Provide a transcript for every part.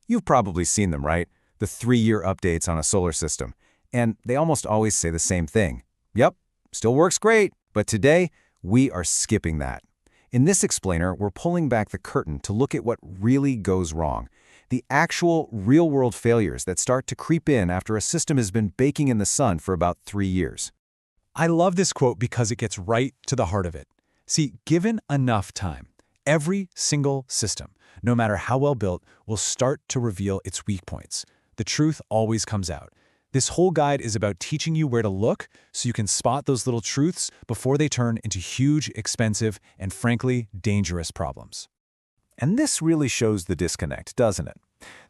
You've probably seen them, right? The 3-year updates on a solar system. And they almost always say the same thing. Yep, still works great, but today, we are skipping that. In this explainer, we're pulling back the curtain to look at what really goes wrong. The actual, real-world failures that start to creep in after a system has been baking in the sun for about 3 years. I love this quote because it gets right to the heart of it. See, given enough time, every single system, no matter how well built, will start to reveal its weak points. The truth always comes out. This whole guide is about teaching you where to look so you can spot those little truths before they turn into huge, expensive, and frankly, dangerous problems. And this really shows the disconnect, doesn't it?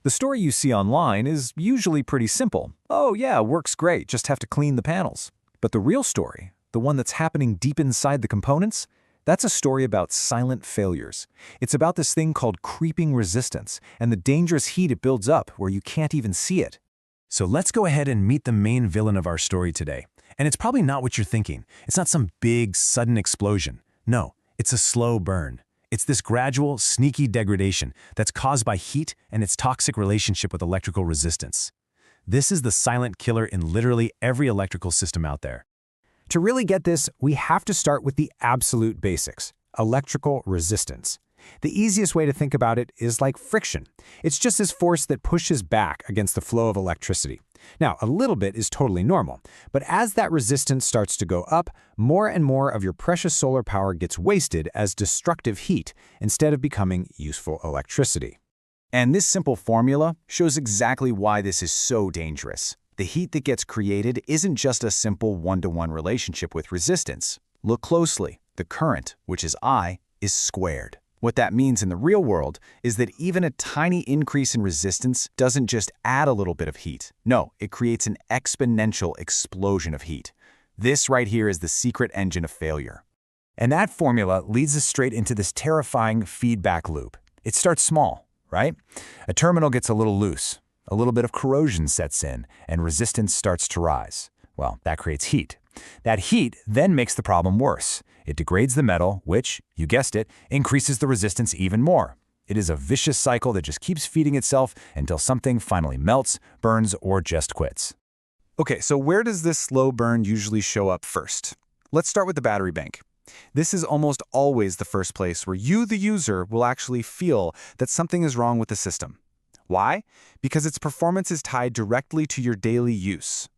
The story you see online is usually pretty simple. Oh yeah, works great, just have to clean the panels. But the real story, the one that's happening deep inside the components, that's a story about silent failures. It's about this thing called creeping resistance and the dangerous heat it builds up where you can't even see it. So let's go ahead and meet the main villain of our story today. And it's probably not what you're thinking. It's not some big, sudden explosion. No, it's a slow burn. It's this gradual, sneaky degradation that's caused by heat and its toxic relationship with electrical resistance. This is the silent killer in literally every electrical system out there. To really get this, we have to start with the absolute basics: electrical resistance. The easiest way to think about it is like friction. It's just this force that pushes back against the flow of electricity. Now, a little bit is totally normal, but as that resistance starts to go up, more and more of your precious solar power gets wasted as destructive heat instead of becoming useful electricity. And this simple formula shows exactly why this is so dangerous. The heat that gets created isn't just a simple one-to-one relationship with resistance. Look closely. The current, which is I, is squared. What that means in the real world is that even a tiny increase in resistance doesn't just add a little bit of heat. No, it creates an exponential explosion of heat. This right here is the secret engine of failure. And that formula leads us straight into this terrifying feedback loop. It starts small, right? A terminal gets a little loose. A little bit of corrosion sets in, and resistance starts to rise. Well, that creates heat. That heat then makes the problem worse. It degrades the metal, which, you guessed it, increases the resistance even more. It is a vicious cycle that just keeps feeding itself until something finally melts, burns, or just quits. Okay, so where does this slow burn usually show up first? Let's start with the battery bank. This is almost always the first place where you, the user, will actually feel that something is wrong with the system. Why? Because its performance is tied directly to your daily use.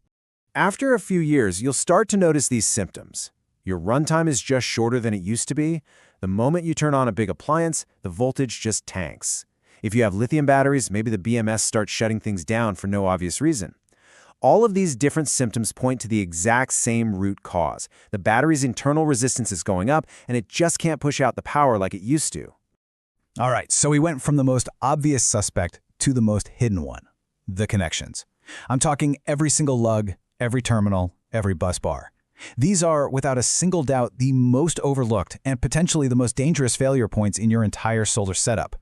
After a few years, you'll start to notice these symptoms. Your runtime is just shorter than it used to be. The moment you turn on a big appliance, the voltage just tanks. If you have lithium batteries, maybe the BMS starts shutting things down for no obvious reason. All of these different symptoms point to the exact same root cause. The battery's internal resistance is going up, and it just can't push out the power like it used to. All right, so we went from the most obvious suspect to the most hidden one, the connections. I'm talking every single lug, every terminal, every bus bar. These are, without a single doubt, the most overlooked and potentially the most dangerous failure points in your entire solar setup.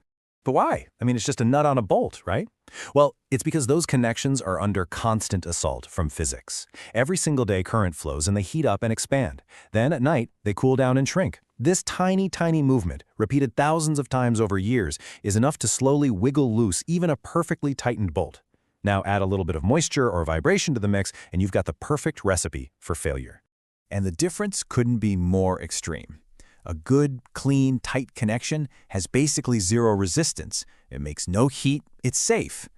But why? I mean, it's just a nut on a bolt, right? Well, it's because those connections are under constant assault from physics. Every single day current flows and they heat up and expand. Then at night, they cool down and shrink. This tiny, tiny movement, repeated thousands of times over years, is enough to slowly wiggle loose even a perfectly tightened bolt. Now add a little bit of moisture or vibration to the mix, and you've got the perfect recipe for failure. And the difference couldn't be more extreme. A good, clean, tight connection has basically zero resistance. It makes no heat, it's safe.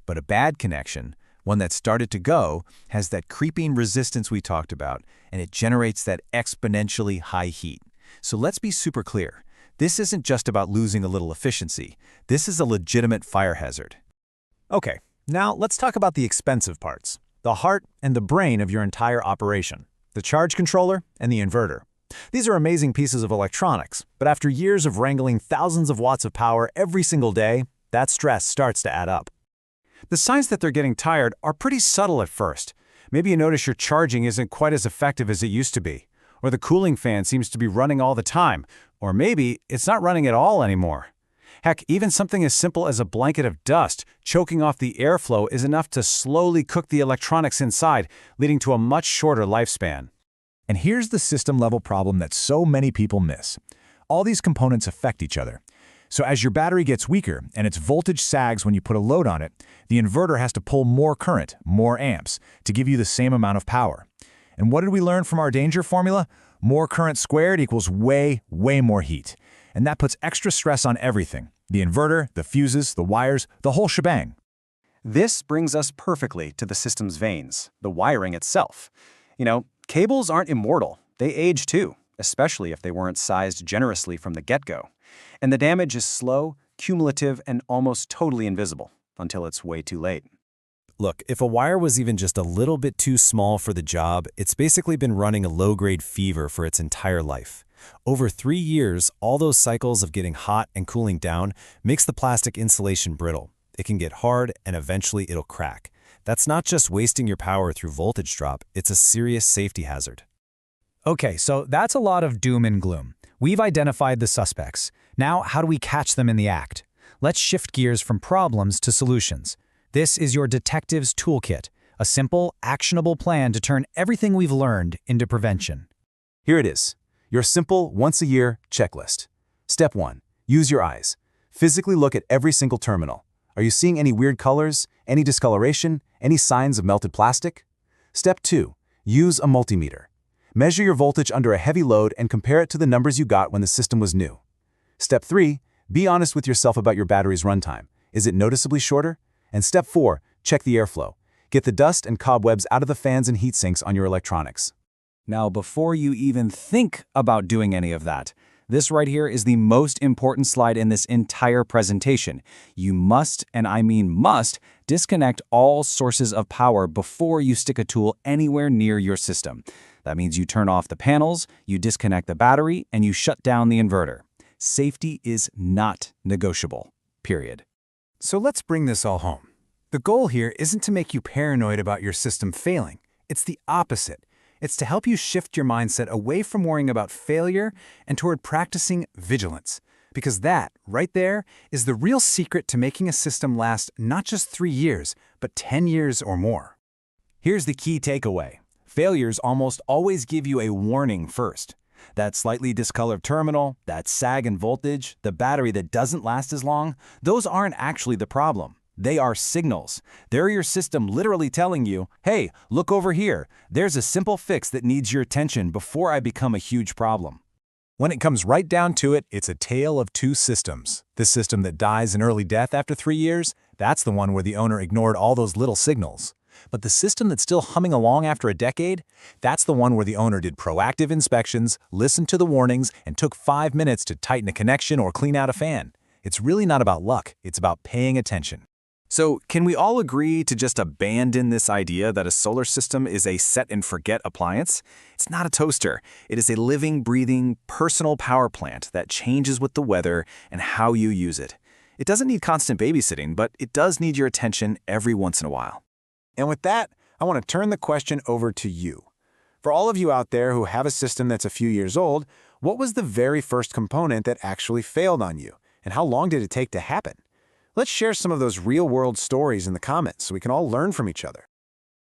But a bad connection, one that started to go, has that creeping resistance we talked about, and it generates that exponentially high heat. So let's be super clear. This isn't just about losing a little efficiency. This is a legitimate fire hazard. Okay, now let's talk about the expensive parts. The heart and the brain of your entire operation. The charge controller and the inverter. These are amazing pieces of electronics, but after years of wrangling thousands of watts of power every single day, that stress starts to add up. The signs that they're getting tired are pretty subtle at first. Maybe you notice your charging isn't quite as effective as it used to be, or the cooling fan seems to be running all the time, or maybe it's not running at all anymore. Heck, even something as simple as a blanket of dust choking off the airflow is enough to slowly cook the electronics inside, leading to a much shorter lifespan. And here's the system-level problem that so many people miss. All these components affect each other. So as your battery gets weaker and its voltage sags when you put a load on it, the inverter has to pull more current, more amps, to give you the same amount of power. And what did we learn from our danger formula? More current squared equals way, way more heat. And that puts extra stress on everything. The inverter, the fuses, the wires, the whole shebang. This brings us perfectly to the system's veins, the wiring itself. Cables aren't immortal. They age too, especially if they weren't sized generously from the get-go. And the damage is slow, cumulative, and almost totally invisible until it's way too late. Look, if a wire was even just a little bit too small for the job, it's basically been running a low-grade fever for its entire life. Over 3 years, all those cycles of getting hot and cooling down makes the plastic insulation brittle. It can get hard and eventually it'll crack. That's not just wasting your power through voltage drop, it's a serious safety hazard. Okay, so that's a lot of doom and gloom. We've identified the suspects. Now, how do we catch them in the act? Let's shift gears from problems to solutions. This is your detective's toolkit, a simple, actionable plan to turn everything we've learned into prevention. Here it is, your simple, once-a-year checklist. Step 1. Use your eyes. Physically look at every single terminal. Are you seeing any weird colors, any discoloration, any signs of melted plastic? Step 2. Use a multimeter. Measure your voltage under a heavy load and compare it to the numbers you got when the system was new. Step 3. Be honest with yourself about your battery's runtime. Is it noticeably shorter? And Step 4. Check the airflow. Get the dust and cobwebs out of the fans and heat sinks on your electronics. Now, before you even think about doing any of that, this right here is the most important slide in this entire presentation. You must, and I mean must, disconnect all sources of power before you stick a tool anywhere near your system. That means you turn off the panels, you disconnect the battery, and you shut down the inverter. Safety is not negotiable, period. So let's bring this all home. The goal here isn't to make you paranoid about your system failing. It's the opposite. It's to help you shift your mindset away from worrying about failure and toward practicing vigilance. Because that, right there, is the real secret to making a system last not just 3 years, but 10 years or more. Here's the key takeaway. Failures almost always give you a warning first. That slightly discolored terminal, that sag in voltage, the battery that doesn't last as long, those aren't actually the problem. They are signals. They're your system literally telling you, hey, look over here. There's a simple fix that needs your attention before I become a huge problem. When it comes right down to it, it's a tale of two systems. The system that dies an early death after 3 years, that's the one where the owner ignored all those little signals. But the system that's still humming along after a decade, that's the one where the owner did proactive inspections, listened to the warnings, and took 5 minutes to tighten a connection or clean out a fan. It's really not about luck, it's about paying attention. So, can we all agree to just abandon this idea that a solar system is a set-and-forget appliance? It's not a toaster. It is a living, breathing, personal power plant that changes with the weather and how you use it. It doesn't need constant babysitting, but it does need your attention every once in a while. And with that, I want to turn the question over to you. For all of you out there who have a system that's a few years old, what was the very first component that actually failed on you? And how long did it take to happen? Let's share some of those real-world stories in the comments so we can all learn from each other.